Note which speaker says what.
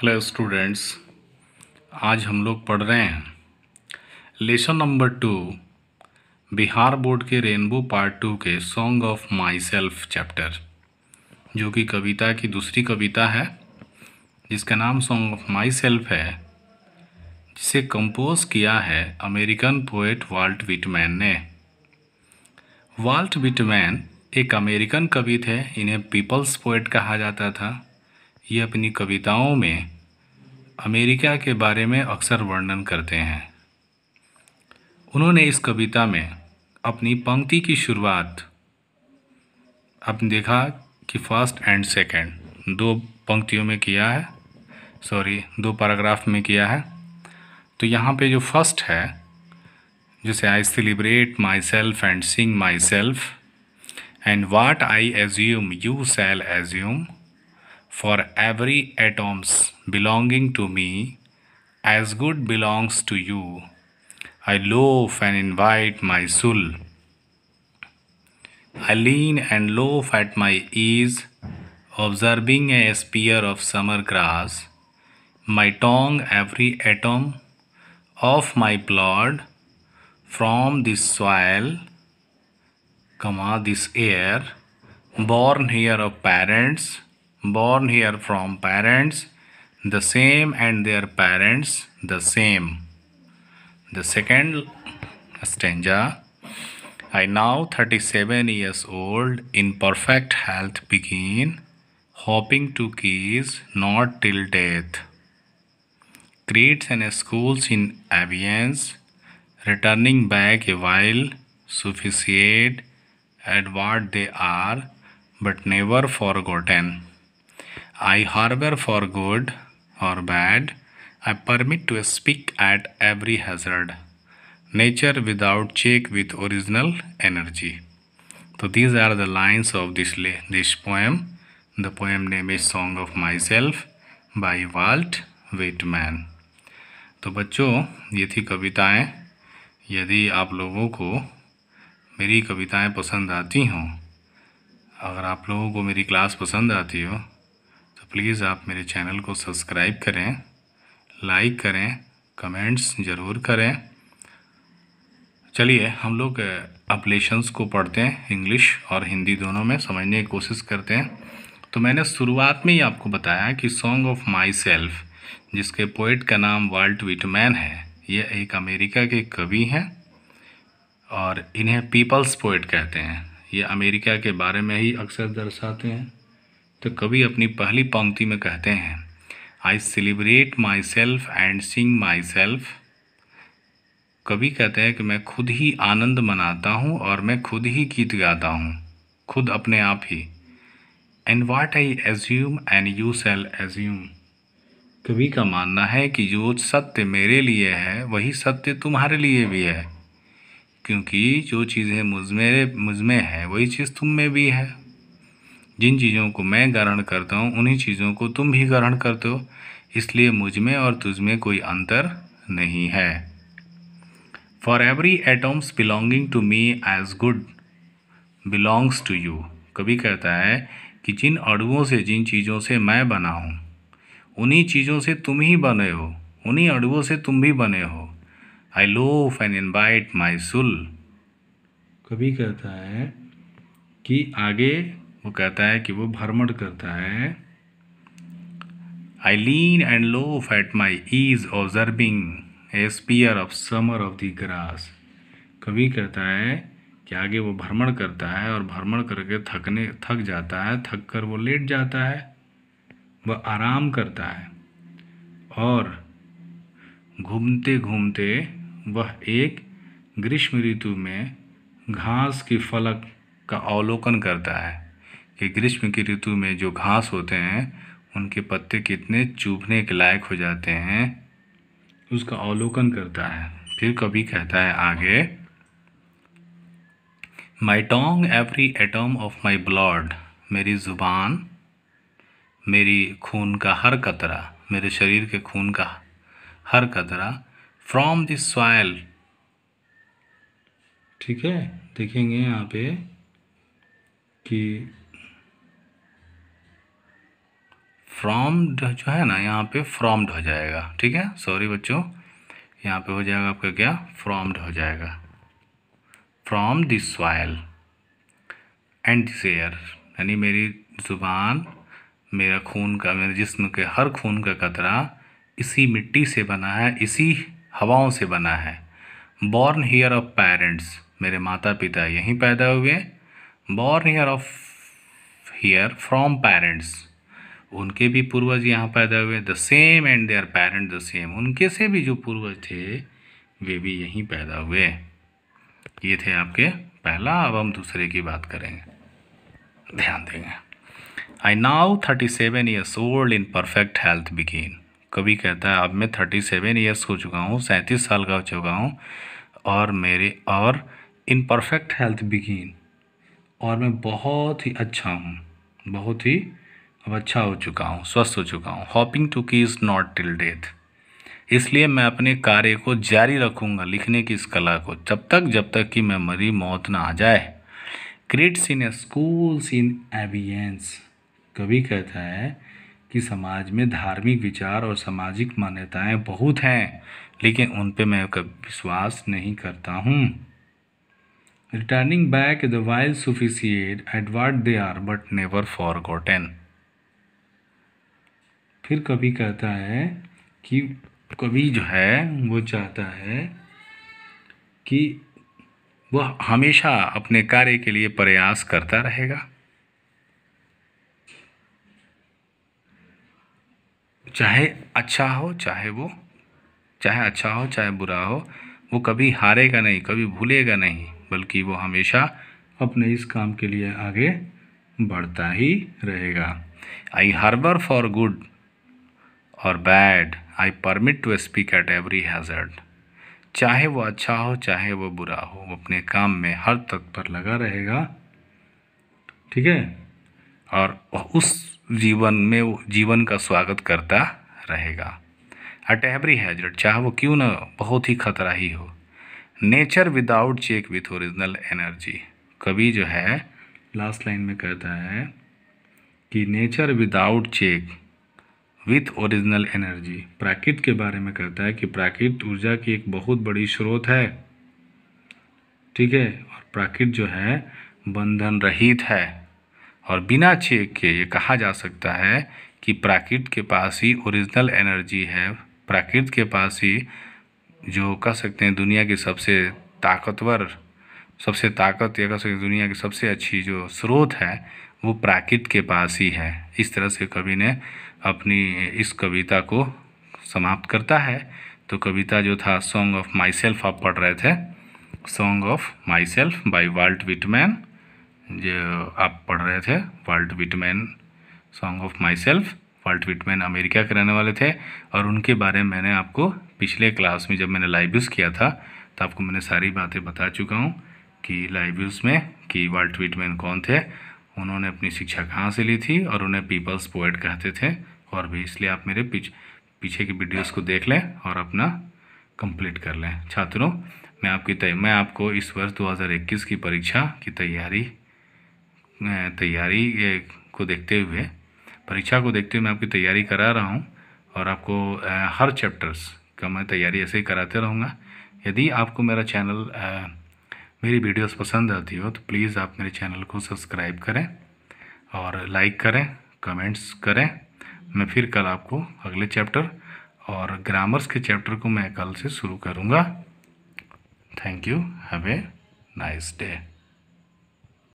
Speaker 1: Hello students, आज हम लोग पढ़ रहे हैं लेसन नंबर 2 बिहार बोर्ड के रेनबो पार्ट 2 के song of my self chapter, जो कि कविता की दूसरी कविता है जिसका नाम सॉन्ग ऑफ माई सेल्फ है, जिसे कंपोज किया है अमेरिकन पोएट वाल्ट विटमैन ने। वाल्ट विटमैन एक अमेरिकन कवि थे। इन्हें पीपल्स पोएट कहा जाता था। ये अपनी कविताओं में अमेरिका के बारे में अक्सर वर्णन करते हैं। उन्होंने इस कविता में अपनी पंक्ति की शुरुआत, आपने देखा कि फर्स्ट एंड सेकंड दो पंक्तियों में किया है, दो पैराग्राफ में किया है। तो यहाँ पे जो फर्स्ट है, जैसे I celebrate my self and Singh my self and what I assume you shall assume for every atoms belonging to me as good belongs to you. I loaf and invite my soul. I lean and loaf at my ease, observing a spear of summer grass. My tongue every atom of my blood from this soil, this air, born here of parents, born here from parents, the same and their parents the same. The second stanza, I now 37 years old, in perfect health begin, hoping to kiss not till death. Creeds and schools in abeyance, returning back a while, sufficient at what they are, but never forgotten. I harbor for good or bad, I permit to speak at every hazard. Nature without check with original energy. So these are the lines of this poem. The poem name is Song of Myself by Walt Whitman. तो बच्चों, ये थी कविताएं। यदि आप लोगों को मेरी कविताएं पसंद आती हों, अगर आप लोगों को मेरी क्लास पसंद आती हो, तो प्लीज़ आप मेरे चैनल को सब्सक्राइब करें, लाइक करें, कमेंट्स ज़रूर करें। चलिए हम लोग अब लेसन्स को पढ़ते हैं, इंग्लिश और हिंदी दोनों में समझने की कोशिश करते हैं। तो मैंने शुरुआत में ही आपको बताया कि सॉन्ग ऑफ माई सेल्फ, जिसके पोएट का नाम वाल्ट विटमैन है, ये एक अमेरिका के कवि हैं और इन्हें पीपल्स पोएट कहते हैं। ये अमेरिका के बारे में ही अक्सर दर्शाते हैं। तो कवि अपनी पहली पंक्ति में कहते हैं, I celebrate my self and Singh my self. कवि कहते हैं कि मैं खुद ही आनंद मनाता हूँ और मैं खुद ही गीत गाता हूँ, खुद अपने आप ही। And what I assume and you shall assume. कवि का मानना है कि जो सत्य मेरे लिए है वही सत्य तुम्हारे लिए भी है, क्योंकि जो चीज़ें मुझ में है वही चीज़ तुम में भी है। जिन चीज़ों को मैं ग्रहण करता हूँ उन्हीं चीज़ों को तुम भी ग्रहण करते हो, इसलिए मुझ में और तुझ में कोई अंतर नहीं है। For every atoms belonging to me as good belongs to you. कवि कहता है कि जिन अणुओं से, जिन चीज़ों से मैं बना हूँ, उन्हीं चीज़ों से तुम ही बने हो, उन्हीं अणुओं से तुम भी बने हो। I loaf and invite my soul. कवि कहता है कि आगे वो कहता है कि वो भ्रमण करता है। I lean and loaf at my ease observing a spear of summer of the grass. कवि कहता है कि आगे वो भ्रमण करता है और भ्रमण करके थक जाता है, थक कर वो लेट जाता है, वह आराम करता है और घूमते घूमते वह एक ग्रीष्म ऋतु में घास की फलक का अवलोकन करता है कि ग्रीष्म की ऋतु में जो घास होते हैं उनके पत्ते कितने चुभने के लायक हो जाते हैं, उसका अवलोकन करता है। फिर कभी कहता है आगे, my tongue every atom of my blood. मेरी ज़ुबान, मेरी खून का हर कतरा, मेरे शरीर के खून का हर कतरा, फ्रॉम दिस सॉइल। ठीक है, देखेंगे यहाँ पे कि फ्रॉम्ड जो है ना, यहाँ पे फ्रॉम्ड हो जाएगा, ठीक है, सॉरी बच्चों, यहाँ पे हो जाएगा आपका क्या, फ्रॉम्ड हो जाएगा, from the soil and this air, यानी मेरी ज़ुबान, मेरा खून का, मेरे जिस्म के हर खून का कतरा इसी मिट्टी से बना है, इसी हवाओं से बना है। बॉर्न हियर ऑफ पेरेंट्स, मेरे माता पिता यहीं पैदा हुए। Born here of here from parents, उनके भी पूर्वज यहाँ पैदा हुए। The same and there parent the same, उनके से भी जो पूर्वज थे वे भी यहीं पैदा हुए। ये थे आपके पहला। अब हम दूसरे की बात करेंगे, ध्यान देंगे। I now 37 years old in perfect health begin. कवि कहता है अब मैं 37 ईयर्स हो चुका हूँ, 37 साल का हो चुका हूँ, और इन परफेक्ट हेल्थ बिगिन, और मैं बहुत ही अच्छा हूँ, बहुत ही अब अच्छा हो चुका हूँ, स्वस्थ हो चुका हूँ। Hoping two keys not till death, इसलिए मैं अपने कार्य को जारी रखूँगा, लिखने की इस कला को, जब तक कि मैं मरी मौत ना आ जाए। क्रिट्स इन स्कूल्स इन एवियंस, कवि कहता है कि समाज में धार्मिक विचार और सामाजिक मान्यताएं बहुत हैं, लेकिन उन पे मैं कभी विश्वास नहीं करता हूँ। Returning back the while sufficed at what they are but never forgotten, फिर कवि कहता है कि कवि जो है वो चाहता है कि वह हमेशा अपने कार्य के लिए प्रयास करता रहेगा, चाहे अच्छा हो चाहे अच्छा हो चाहे बुरा हो, वो कभी हारेगा नहीं, कभी भूलेगा नहीं, बल्कि वो हमेशा अपने इस काम के लिए आगे बढ़ता ही रहेगा। आई हार्बर फॉर गुड और bad, I permit to speak at every hazard, चाहे वो अच्छा हो चाहे वो बुरा हो, वो अपने काम में हर तत्पर लगा रहेगा, ठीक है, और उस जीवन में वो जीवन का स्वागत करता रहेगा। एट एवरी हैजर्ड, चाहे वो क्यों ना बहुत ही खतरा ही हो। Nature without check with original energy, कवि जो है लास्ट लाइन में कहता है कि nature without check with original energy, प्राकृत के बारे में कहता है कि प्राकृत ऊर्जा की एक बहुत बड़ी स्रोत है, ठीक है, और प्राकृत जो है बंधन रहित है, और बिना चेक के ये कहा जा सकता है कि प्राकृत के पास ही ओरिजिनल एनर्जी है, प्राकृत के पास ही जो कह सकते हैं दुनिया की सबसे ताकतवर, सबसे ताकत या कह सकते हैं दुनिया की सबसे अच्छी जो स्रोत है वो प्राकृत के पास ही है। इस तरह से कवि ने अपनी इस कविता को समाप्त करता है। तो कविता जो था सॉन्ग ऑफ माई सेल्फ आप पढ़ रहे थे, song of myself by Walt Whitman, जो आप पढ़ रहे थे Walt Whitman, song of myself. Walt Whitman America के रहने वाले थे, और उनके बारे में मैंने आपको पिछले क्लास में जब मैंने लाइव यूज़ किया था तो आपको मैंने सारी बातें बता चुका हूँ कि लाइव यूज़ में कि वाल्ट विटमैन कौन थे, उन्होंने अपनी शिक्षा कहाँ से ली थी, और उन्हें पीपल्स पोएट कहते थे, और भी इसलिए आप मेरे पीछे की वीडियोस को देख लें और अपना कंप्लीट कर लें। छात्रों, मैं आपको इस वर्ष 2021 की परीक्षा की तैयारी को देखते हुए, परीक्षा को देखते हुए मैं आपकी तैयारी करा रहा हूँ, और आपको हर चैप्टर्स का मैं तैयारी ऐसे ही कराते रहूँगा। यदि आपको मेरा चैनल मेरी वीडियोस पसंद आती हो तो प्लीज़ आप मेरे चैनल को सब्सक्राइब करें और लाइक करें, कमेंट्स करें। मैं फिर कल आपको अगले चैप्टर और ग्रामर्स के चैप्टर को मैं कल से शुरू करूँगा। Thank you, have a nice day.